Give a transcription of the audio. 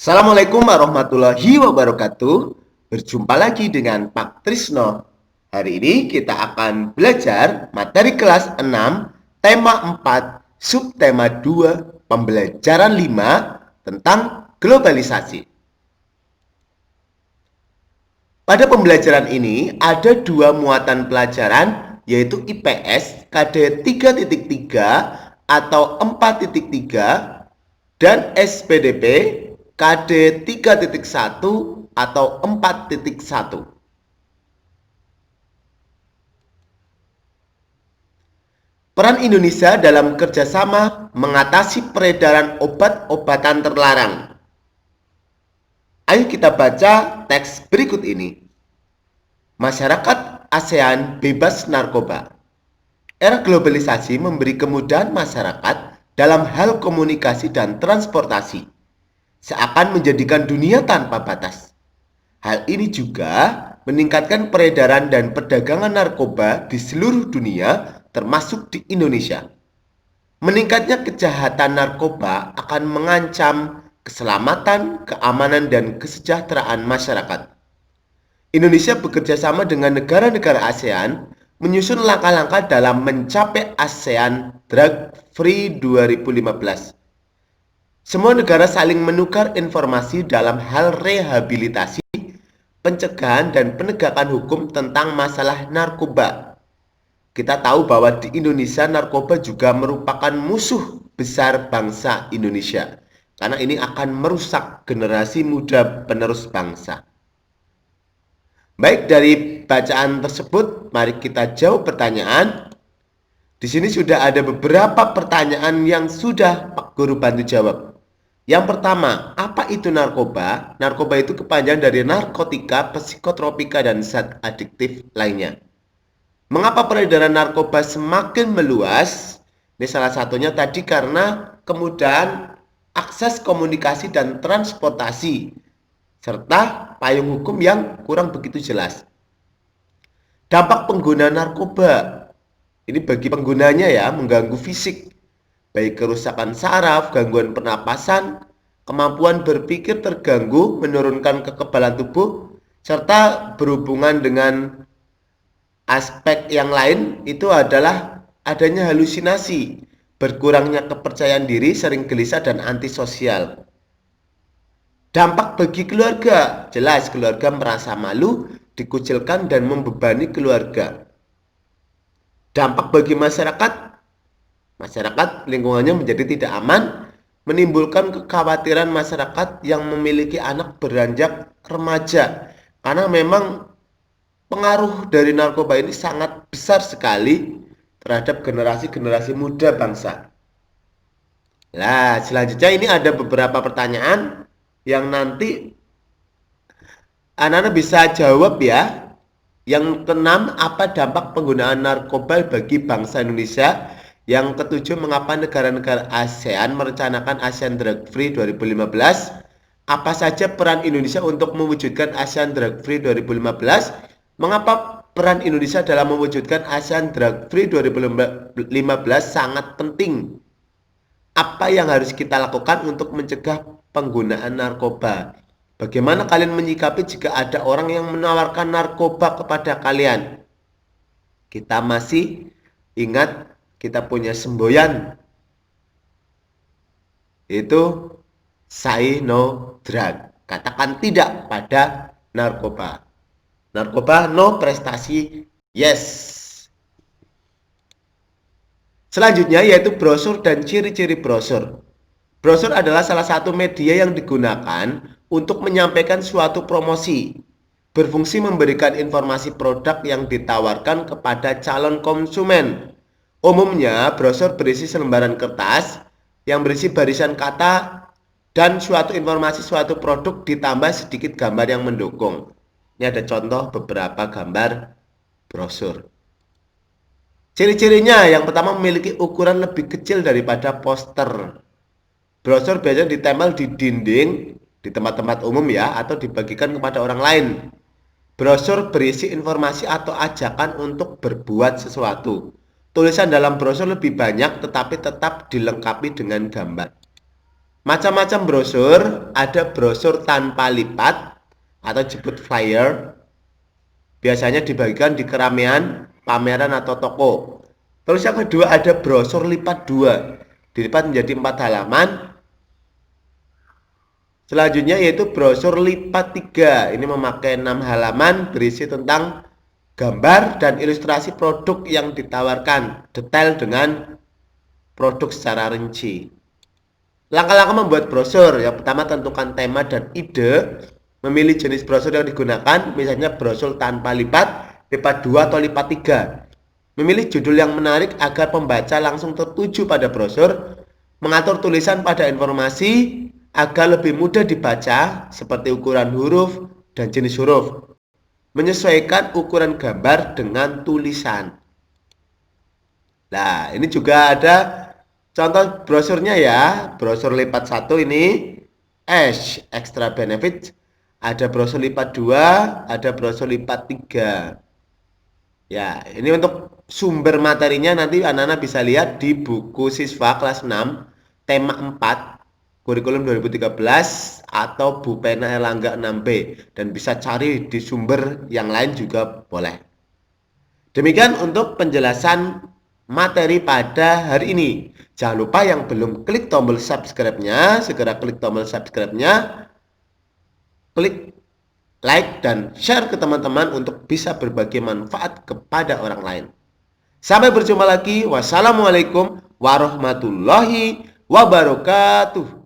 Assalamualaikum warahmatullahi wabarakatuh. Berjumpa lagi dengan Pak Trisno. Hari ini kita akan belajar materi kelas 6, tema 4, subtema 2, pembelajaran 5 tentang globalisasi. Pada pembelajaran ini ada dua muatan pelajaran, yaitu IPS KD 3.3 atau 4.3 dan SPDP KD 3.1 atau 4.1. Peran Indonesia dalam kerjasama mengatasi peredaran obat-obatan terlarang. Ayo kita baca teks berikut ini. Masyarakat ASEAN bebas narkoba. Era globalisasi memberi kemudahan masyarakat dalam hal komunikasi dan transportasi, seakan menjadikan dunia tanpa batas. Hal ini juga meningkatkan peredaran dan perdagangan narkoba di seluruh dunia, termasuk di Indonesia. Meningkatnya kejahatan narkoba akan mengancam keselamatan, keamanan, dan kesejahteraan masyarakat. Indonesia bekerja sama dengan negara-negara ASEAN menyusun langkah-langkah dalam mencapai ASEAN Drug Free 2015. Semua negara saling menukar informasi dalam hal rehabilitasi, pencegahan, dan penegakan hukum tentang masalah narkoba. Kita tahu bahwa di Indonesia narkoba juga merupakan musuh besar bangsa Indonesia, karena ini akan merusak generasi muda penerus bangsa. Baik, dari bacaan tersebut, mari kita jawab pertanyaan. Di sini sudah ada beberapa pertanyaan yang sudah Pak Guru bantu jawab. Yang pertama, apa itu narkoba? Narkoba itu kepanjangan dari narkotika, psikotropika, dan zat adiktif lainnya. Mengapa peredaran narkoba semakin meluas? Ini salah satunya tadi karena kemudahan akses komunikasi dan transportasi, serta payung hukum yang kurang begitu jelas. Dampak pengguna narkoba. Ini bagi penggunanya ya, mengganggu fisik, baik kerusakan saraf, gangguan pernapasan, kemampuan berpikir terganggu, menurunkan kekebalan tubuh, serta berhubungan dengan aspek yang lain itu adalah adanya halusinasi, berkurangnya kepercayaan diri, sering gelisah, dan antisosial. Dampak bagi keluarga, jelas keluarga merasa malu, dikucilkan, dan membebani keluarga. Dampak bagi masyarakat, masyarakat lingkungannya menjadi tidak aman, menimbulkan kekhawatiran masyarakat yang memiliki anak beranjak remaja, karena memang pengaruh dari narkoba ini sangat besar sekali terhadap generasi-generasi muda bangsa. Nah, selanjutnya ini ada beberapa pertanyaan yang nanti anak-anak bisa jawab ya. Yang keenam, apa dampak penggunaan narkoba bagi bangsa Indonesia? Yang ketujuh, mengapa negara-negara ASEAN merencanakan ASEAN Drug Free 2015? Apa saja peran Indonesia untuk mewujudkan ASEAN Drug Free 2015? Mengapa peran Indonesia dalam mewujudkan ASEAN Drug Free 2015 sangat penting? Apa yang harus kita lakukan untuk mencegah penggunaan narkoba? Bagaimana kalian menyikapi jika ada orang yang menawarkan narkoba kepada kalian? Kita masih ingat kita punya semboyan, itu say no drug. Katakan tidak pada narkoba. Narkoba no, prestasi yes. Selanjutnya yaitu brosur dan ciri-ciri brosur. Brosur adalah salah satu media yang digunakan untuk menyampaikan suatu promosi. Berfungsi memberikan informasi produk yang ditawarkan kepada calon konsumen. Umumnya, brosur berisi selembaran kertas yang berisi barisan kata dan suatu informasi suatu produk ditambah sedikit gambar yang mendukung. Ini ada contoh beberapa gambar brosur. Ciri-cirinya, yang pertama memiliki ukuran lebih kecil daripada poster. Brosur biasanya ditempel di dinding, di tempat-tempat umum ya, atau dibagikan kepada orang lain. Brosur berisi informasi atau ajakan untuk berbuat sesuatu. Tulisan dalam brosur lebih banyak tetapi tetap dilengkapi dengan gambar. Macam-macam brosur, ada brosur tanpa lipat atau disebut flyer. Biasanya dibagikan di keramaian, pameran atau toko. Terus yang kedua ada brosur lipat 2, dilipat menjadi 4 halaman. Selanjutnya yaitu brosur lipat 3, ini memakai 6 halaman berisi tentang gambar dan ilustrasi produk yang ditawarkan, detail dengan produk secara rinci. Langkah-langkah membuat brosur. Yang pertama, tentukan tema dan ide. Memilih jenis brosur yang digunakan, misalnya brosur tanpa lipat, lipat 2 atau lipat 3. Memilih judul yang menarik agar pembaca langsung tertuju pada brosur. Mengatur tulisan pada informasi agar lebih mudah dibaca, seperti ukuran huruf dan jenis huruf. Menyesuaikan ukuran gambar dengan tulisan. Nah, ini juga ada contoh brosurnya ya. Brosur lipat 1 ini extra benefit. Ada brosur lipat 2, ada brosur lipat 3. Ya, ini untuk sumber materinya nanti anak-anak bisa lihat di buku siswa kelas 6 tema 4 kurikulum 2013 atau Bu Pena Erlangga 6B, dan bisa cari di sumber yang lain juga boleh. Demikian untuk penjelasan materi pada hari ini. Jangan lupa yang belum klik tombol subscribe-nya, segera klik tombol subscribe-nya, klik like dan share ke teman-teman untuk bisa berbagi manfaat kepada orang lain. Sampai berjumpa lagi. Wassalamualaikum warahmatullahi wabarakatuh.